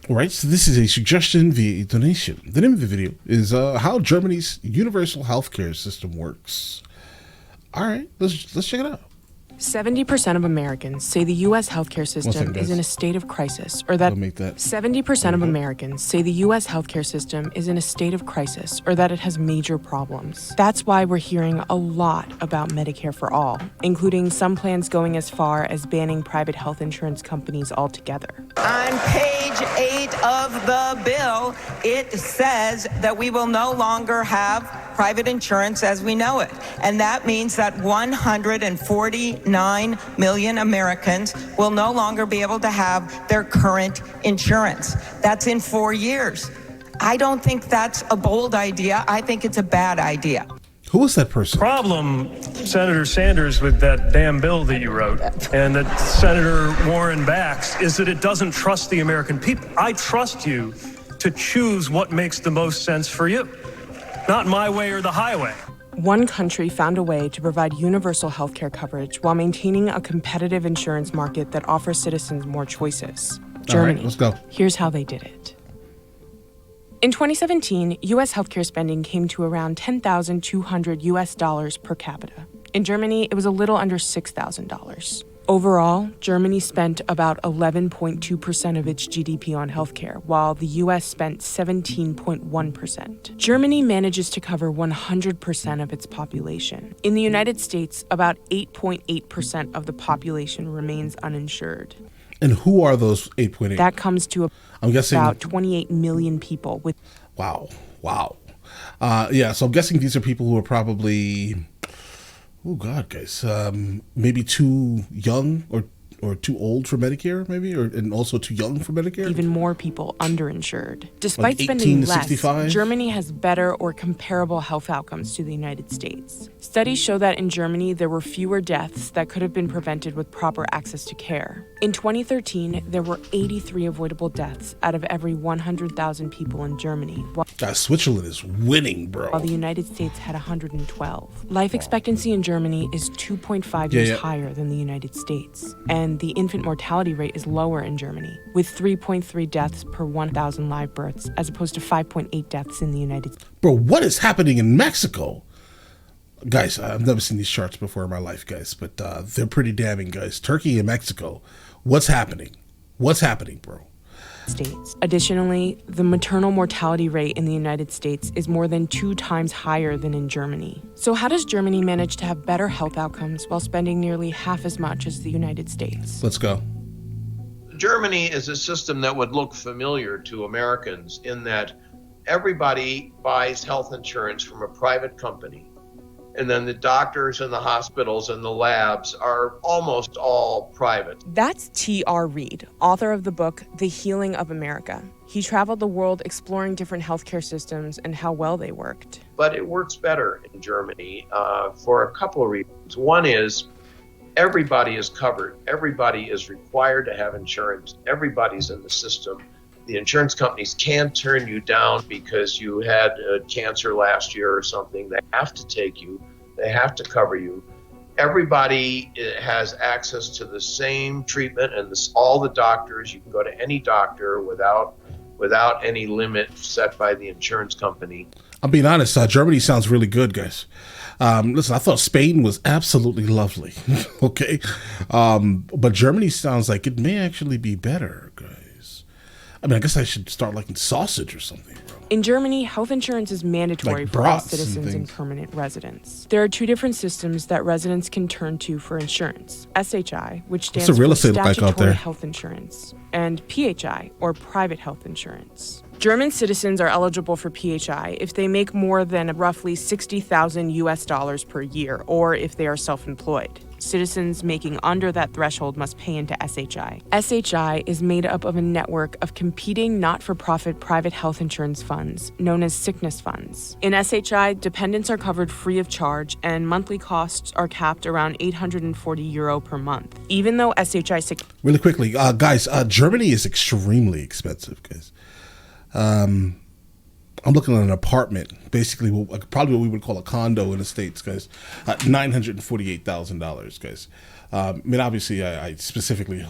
All right, so this is a suggestion via a donation. The name of the video is how Germany's universal healthcare system works. All right, let's check it out. 70% of Americans say the U.S. healthcare system is in a state of crisis, or that 70% of Americans say the U.S. healthcare system is in a state of crisis, or that it has major problems. That's why we're hearing a lot about Medicare for All, including some plans going as far as banning private health insurance companies altogether. On page 8 of the bill, it says that we will no longer have private insurance as we know it. And that means that 149 million Americans will no longer be able to have their current insurance. That's in 4 years. I don't think that's a bold idea. I think it's a bad idea. Who was that person? Problem, Senator Sanders, with that damn bill that you wrote and that Senator Warren backs is that it doesn't trust the American people. I trust you to choose what makes the most sense for you. Not my way or the highway. One country found a way to provide universal healthcare coverage while maintaining a competitive insurance market that offers citizens more choices. Germany. All right, let's go. Here's how they did it. In 2017, U.S. healthcare spending came to around $10,200 per capita. In Germany, it was a little under $6,000. Overall, Germany spent about 11.2% of its GDP on healthcare, while the U.S. spent 17.1%. Germany manages to cover 100% of its population. In the United States, about 8.8% of the population remains uninsured. And who are those 8.8? That comes to I'm guessing about 28 million people with... Wow. Yeah, so I'm guessing these are people who are probably... Oh, God, guys. Maybe too young or too old for Medicare, maybe? And also too young for Medicare? Even more people underinsured. Despite Like 18 spending to less, 65? Germany has better or comparable health outcomes to the United States. Studies show that in Germany, there were fewer deaths that could have been prevented with proper access to care. In 2013, there were 83 avoidable deaths out of every 100,000 people in Germany, while Switzerland is winning, bro. the United States had 112. Life expectancy in Germany is 2.5 years higher than the United States, and the infant mortality rate is lower in Germany, with 3.3 deaths per 1,000 live births, as opposed to 5.8 deaths in the United States. Bro, what is happening in Mexico? Guys, I've never seen these charts before in my life, guys, but they're pretty damning, guys. Turkey and Mexico. What's happening? What's happening, bro? States. Additionally, the maternal mortality rate in the United States is more than 2 times higher than in Germany. So how does Germany manage to have better health outcomes while spending nearly half as much as the United States? Let's go. Germany is a system that would look familiar to Americans in that everybody buys health insurance from a private company. And then the doctors and the hospitals and the labs are almost all private. That's T.R. Reid, author of the book, The Healing of America. He traveled the world exploring different healthcare systems and how well they worked. But it works better in Germany for a couple of reasons. One is everybody is covered. Everybody is required to have insurance. Everybody's in the system. The insurance companies can't turn you down because you had cancer last year or something. They have to take you. They have to cover you. Everybody has access to the same treatment, and all the doctors, you can go to any doctor without any limit set by the insurance company. I'm being honest, Germany sounds really good, guys. Listen, I thought Spain was absolutely lovely, okay? But Germany sounds like it may actually be better, guys. I mean, I guess I should start liking sausage or something, bro. In Germany, health insurance is mandatory Like for all brats and citizens and things. permanent residents. There are 2 different systems that residents can turn to for insurance: SHI, which stands the real for estate look like out statutory there? health insurance, and PHI, or private health insurance. German citizens are eligible for PHI if they make more than roughly $60,000 per year, or if they are self-employed. Citizens making under that threshold must pay into SHI. SHI is made up of a network of competing not-for-profit private health insurance funds, known as sickness funds. In SHI, dependents are covered free of charge, and monthly costs are capped around €840 per month. Even though SHI sick... Really quickly, guys, Germany is extremely expensive, guys. I'm looking at an apartment, basically probably what we would call a condo in the States, guys. $948,000, guys. I mean, obviously, I specifically,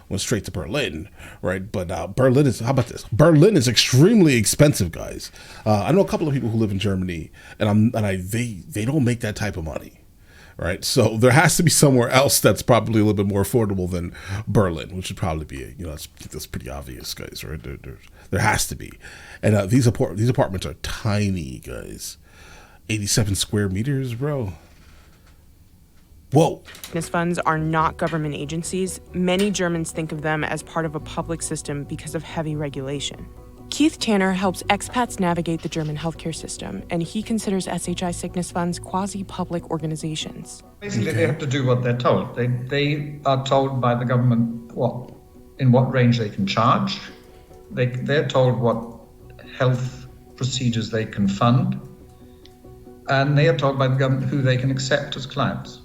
went straight to Berlin, right? But Berlin is, how about this? Berlin is extremely expensive, guys. I know a couple of people who live in Germany, they don't make that type of money, right? So there has to be somewhere else that's probably a little bit more affordable than Berlin, which would probably be, that's pretty obvious, guys, right? There has to be. And these apartments are tiny, guys. 87 square meters, bro. Whoa. Sickness funds are not government agencies. Many Germans think of them as part of a public system because of heavy regulation. Keith Tanner helps expats navigate the German healthcare system, and he considers SHI sickness funds quasi-public organizations. Basically, they have to do what they're told. They are told by the government in what range they can charge. They're told what health procedures they can fund, and they are told by the government who they can accept as clients.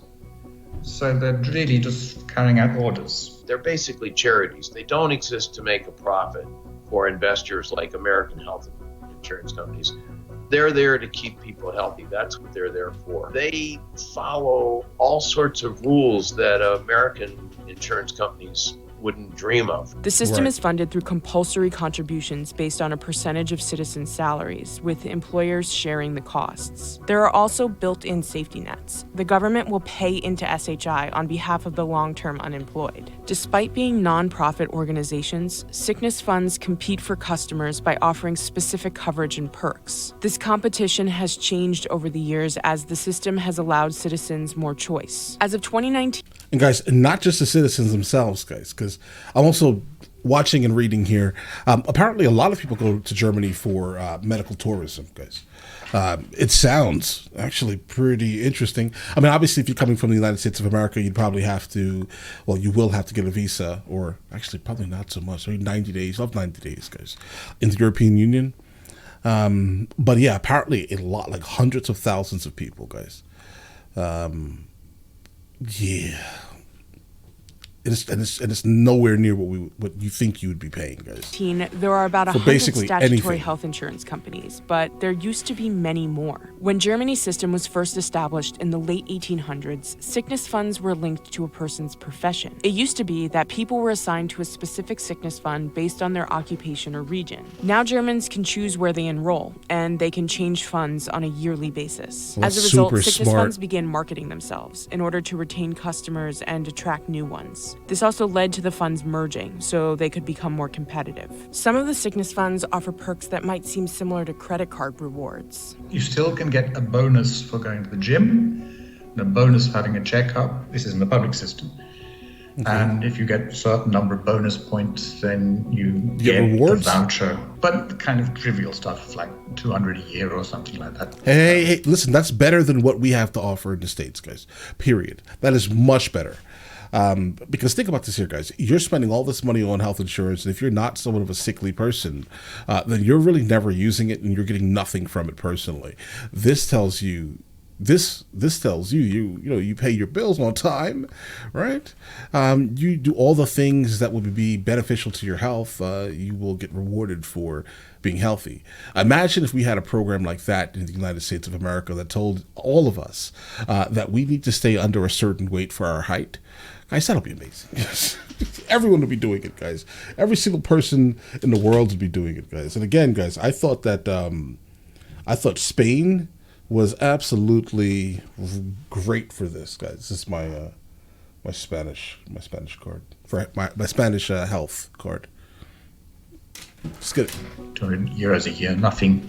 So they're really just carrying out orders. They're basically charities. They don't exist to make a profit for investors like American health insurance companies. They're there to keep people healthy. That's what they're there for. They follow all sorts of rules that American insurance companies wouldn't dream of. The system is funded through compulsory contributions based on a percentage of citizens' salaries, with employers sharing the costs. There are also built-in safety nets. The government will pay into SHI on behalf of the long-term unemployed. Despite being nonprofit organizations, sickness funds compete for customers by offering specific coverage and perks. This competition has changed over the years as the system has allowed citizens more choice. As of 2019, and guys, not just the citizens themselves, guys, because I'm also watching and reading here. Apparently, a lot of people go to Germany for medical tourism, guys. It sounds actually pretty interesting. I mean, obviously, if you're coming from the United States of America, you'd probably have to, you will have to get a visa, or actually probably not so much. 90 days, 90 days, guys, in the European Union. But yeah, apparently a lot, like hundreds of thousands of people, guys. Yeah. It's nowhere near what you think you would be paying, guys. There are about 100 basically statutory anything. health insurance companies, but there used to be many more. When Germany's system was first established in the late 1800s, sickness funds were linked to a person's profession. It used to be that people were assigned to a specific sickness fund based on their occupation or region. Now Germans can choose where they enroll, and they can change funds on a yearly basis. Well, As a result, super sickness smart. funds began marketing themselves in order to retain customers and attract new ones. This also led to the funds merging, so they could become more competitive. Some of the sickness funds offer perks that might seem similar to credit card rewards. You still can get a bonus for going to the gym, and a bonus for having a checkup. This is in the public system. Okay. And if you get a certain number of bonus points, then you get rewards? a voucher. But kind of trivial stuff, like 200 a year or something like that. Hey, listen, that's better than what we have to offer in the States, guys. Period. That is much better. Because think about this here, guys. You're spending all this money on health insurance, and if you're not somewhat of a sickly person, then you're really never using it, and you're getting nothing from it personally. This tells you, you pay your bills on time, right? You do all the things that would be beneficial to your health. You will get rewarded for being healthy. Imagine if we had a program like that in the United States of America that told all of us that we need to stay under a certain weight for our height. Guys, that'll be amazing. Everyone would be doing it, guys. Every single person in the world would be doing it, guys. And again, guys, I thought Spain was absolutely great for this, guys. This is my Spanish card, for my Spanish health card. Just get it. 200 euros a year, nothing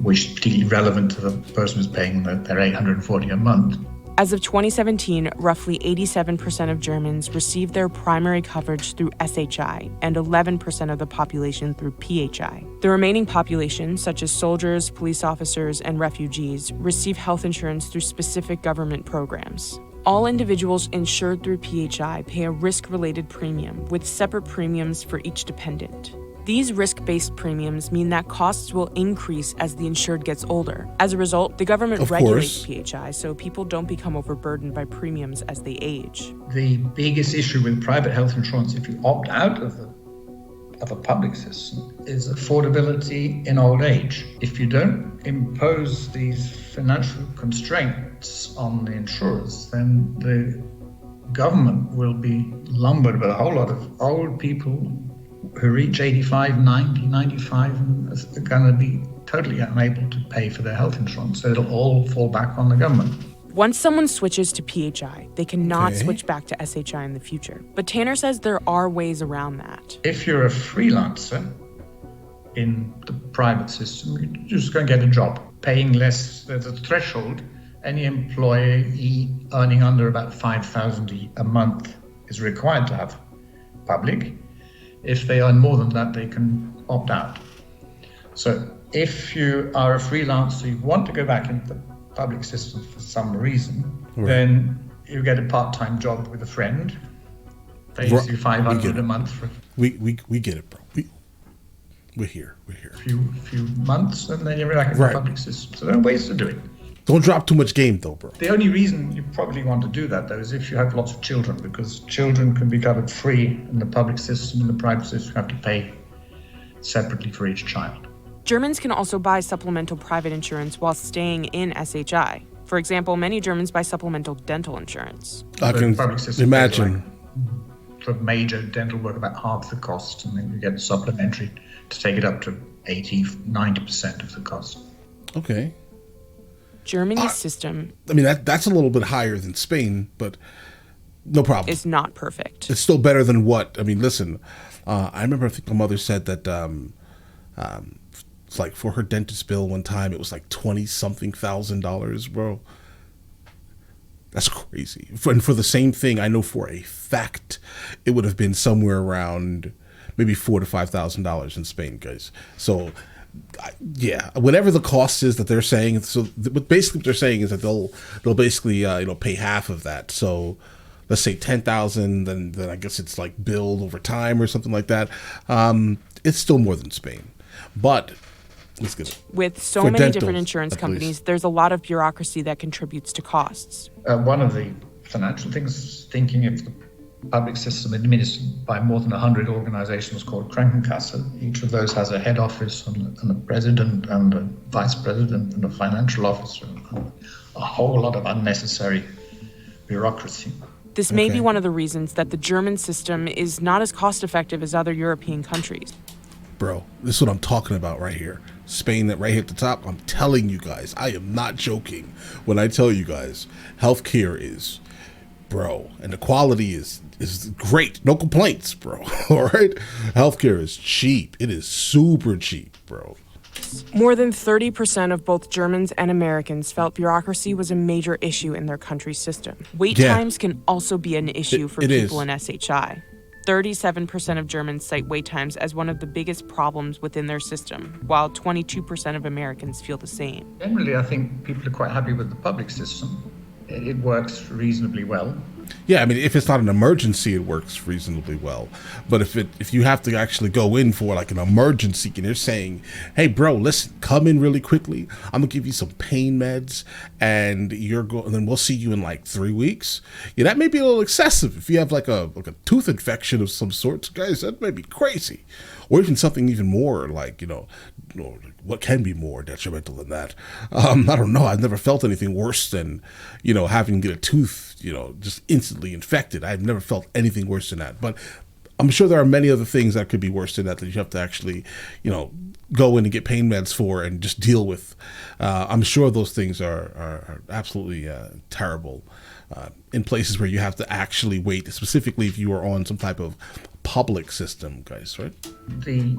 which is particularly relevant to the person who's paying their 840 a month. As of 2017, roughly 87% of Germans received their primary coverage through SHI and 11% of the population through PHI. The remaining population, such as soldiers, police officers, and refugees, receive health insurance through specific government programs. All individuals insured through PHI pay a risk-related premium with separate premiums for each dependent. These risk-based premiums mean that costs will increase as the insured gets older. As a result, the government regulates PHI so people don't become overburdened by premiums as they age. The biggest issue with private health insurance, if you opt out of a public system, is affordability in old age. If you don't impose these financial constraints on the insurers, then government will be lumbered with a whole lot of old people who reach 85, 90, 95 and are going to be totally unable to pay for their health insurance. So it'll all fall back on the government. Once someone switches to PHI, they cannot Okay. switch back to SHI in the future. But Tanner says there are ways around that. If you're a freelancer in the private system, you're just going to get a job. Paying less, there's a threshold. Any employee earning under about $5,000 a month is required to have public. If they earn more than that, they can opt out. So if you are a freelancer, you want to go back into the public system for some reason, then you get a part-time job with a friend, pays Right. you We $500 get a it. month for We get it, bro. We're here. a few months, and then you're back in Right. the public system. So there are ways to do it. Don't drop too much game, though, bro. The only reason you probably want to do that, though, is if you have lots of children, because children can be covered free in the public system. In the private system, you have to pay separately for each child. Germans can also buy supplemental private insurance while staying in SHI. For example, many Germans buy supplemental dental insurance. I The can public system imagine. For major dental work, about half the cost, and then you get supplementary to take it up to 80, 90% of the cost. Okay. Germany's system I mean, that's a little bit higher than Spain, but no problem. is not perfect. It's still better than what? I mean, listen, I remember I think my mother said that it's like for her dentist bill one time, it was like $20-something thousand, bro. That's crazy. And for the same thing, I know for a fact it would have been somewhere around maybe $4,000 to $5,000 in Spain, guys. So, yeah, whatever the cost is that they're saying. So, basically, what they're saying is that they'll basically pay half of that. So, let's say 10,000, then I guess it's like billed over time or something like that. It's still more than Spain, but let's get it. With so For many dentals, different insurance at companies, least. there's a lot of bureaucracy that contributes to costs. One of the financial things, thinking of the public system administered by more than 100 organizations called Krankenkasse. Each of those has a head office and a president and a vice president and a financial officer and a whole lot of unnecessary bureaucracy. This may be Okay. one of the reasons that the German system is not as cost effective as other European countries. Bro, this is what I'm talking about right here. Spain, that right here at the top. I'm telling you guys, I am not joking when I tell you guys, healthcare is, bro, and the quality is great. No complaints, bro. All right, healthcare is cheap. It is super cheap, bro. More than 30% of both Germans and Americans felt bureaucracy was a major issue in their country's system. Wait Yeah. times can also be an issue for it people is. in SHI. 37% of Germans cite wait times as one of the biggest problems within their system, while 22% of Americans feel the same. Generally, I think people are quite happy with the public system. It works reasonably well. Yeah, I mean, if it's not an emergency, it works reasonably well. But if you have to actually go in for like an emergency and they're saying, "Hey, bro, listen, come in really quickly. I'm gonna give you some pain meds, and and then we'll see you in like 3 weeks." Yeah, that may be a little excessive. If you have like a tooth infection of some sort, guys, that may be crazy, or even something even more like what can be more detrimental than that? I don't know. I've never felt anything worse than having to get a tooth just instantly infected. I've never felt anything worse than that. But I'm sure there are many other things that could be worse than that you have to actually, go in and get pain meds for and just deal with. I'm sure those things are absolutely terrible in places where you have to actually wait, specifically if you are on some type of public system, guys, right? The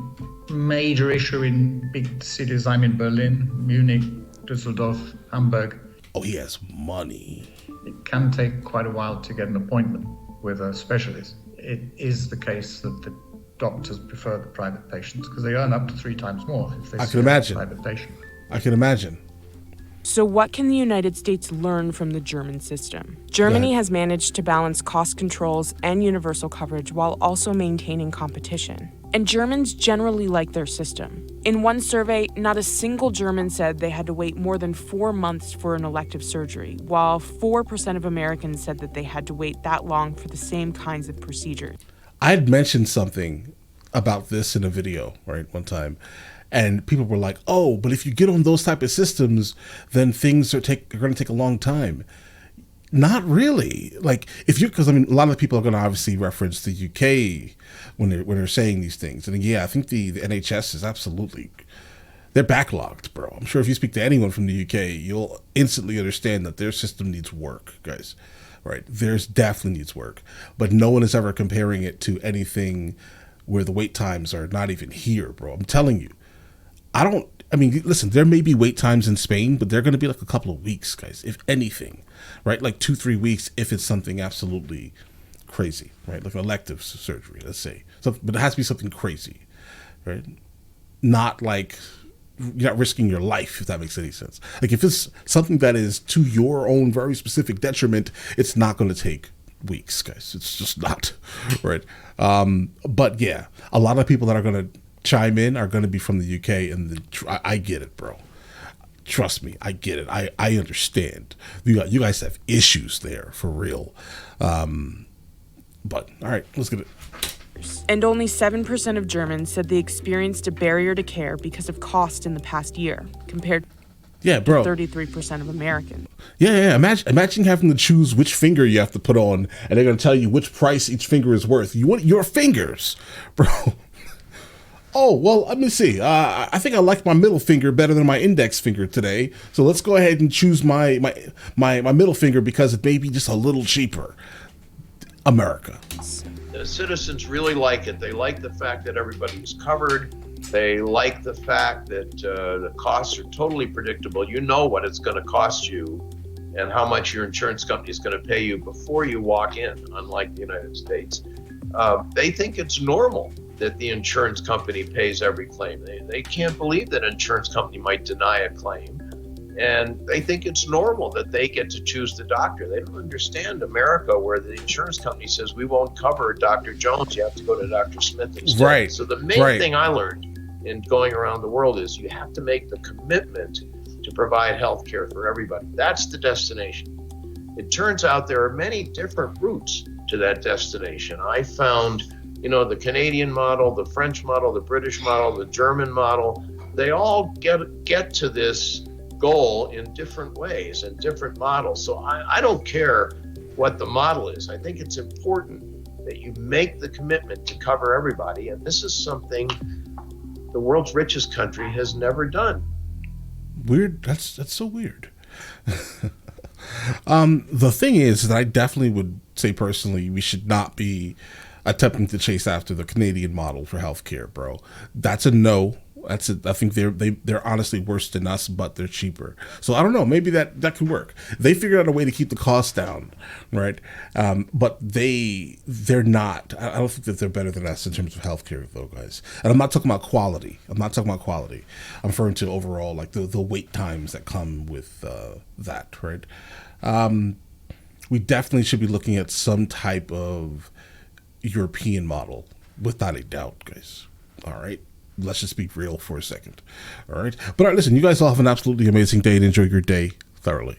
major issue in big cities, I'm in Berlin, Munich, Düsseldorf, Hamburg, Oh, he has money. it can take quite a while to get an appointment with a specialist. It is the case that the doctors prefer the private patients because they earn up to 3 times more if they I see can a imagine. private patient. I can imagine. So what can the United States learn from the German system? Germany has managed to balance cost controls and universal coverage while also maintaining competition. And Germans generally like their system. In one survey, not a single German said they had to wait more than 4 months for an elective surgery, while 4% of Americans said that they had to wait that long for the same kinds of procedures. I had mentioned something about this in a video, right, one time. And people were like, "Oh, but if you get on those type of systems, then things are going to take a long time." Not really. Like if you, because I mean, a lot of the people are going to obviously reference the UK when they're saying these things, and yeah, I think the NHS is absolutely, they're backlogged, bro. I'm sure if you speak to anyone from the UK, you'll instantly understand that their system needs work, guys. Right? There's definitely needs work, but no one is ever comparing it to anything where the wait times are not even here, bro. I'm telling you, I mean, listen, there may be wait times in Spain, but they're going to be like a couple of weeks, guys, if anything, right? Like 2-3 weeks if it's something absolutely crazy, right? Like elective surgery, let's say. So, but it has to be something crazy, right? Not like you're not risking your life, if that makes any sense. Like if it's something that is to your own very specific detriment, it's not going to take weeks, guys. It's just not, right? But yeah, a lot of people that are going to chime in are going to be from the UK, and I get it, bro. Trust me, I get it. I understand. You guys have issues there for real. But all right, let's get it. And only 7% of Germans said they experienced a barrier to care because of cost in the past year, compared Yeah, bro. to 33% of Americans. Yeah. Imagine having to choose which finger you have to put on, and they're going to tell you which price each finger is worth. You want your fingers, bro. Oh, well, let me see. I think I like my middle finger better than my index finger today. So let's go ahead and choose my middle finger because it may be just a little cheaper. America. The citizens really like it. They like the fact that everybody is covered. They like the fact that the costs are totally predictable. You know what it's going to cost you and how much your insurance company is going to pay you before you walk in, unlike the United States. They think it's normal that the insurance company pays every claim. They can't believe that an insurance company might deny a claim. And they think it's normal that they get to choose the doctor. They don't understand America, where the insurance company says, we won't cover Dr. Jones. You have to go to Dr. Smith instead. Right. So the main thing I learned in going around the world is you have to make the commitment to provide health care for everybody. That's the destination. It turns out there are many different routes to that destination. I found, the Canadian model, the French model, the British model, the German model, they all get to this goal in different ways and different models. So I don't care what the model is. I think it's important that you make the commitment to cover everybody. And this is something the world's richest country has never done. Weird. That's so weird. The thing is that I definitely would say personally, we should not be attempting to chase after the Canadian model for healthcare, bro. That's a no. I think they're honestly worse than us, but they're cheaper. So I don't know. Maybe that could work. They figured out a way to keep the cost down, right? But they're not. I don't think that they're better than us in terms of healthcare, though, guys. And I'm not talking about quality. I'm referring to overall, like the wait times that come with that, right? We definitely should be looking at some type of European model, without a doubt, guys. All right. Let's just be real for a second. All right. But all right, listen, you guys all have an absolutely amazing day and enjoy your day thoroughly.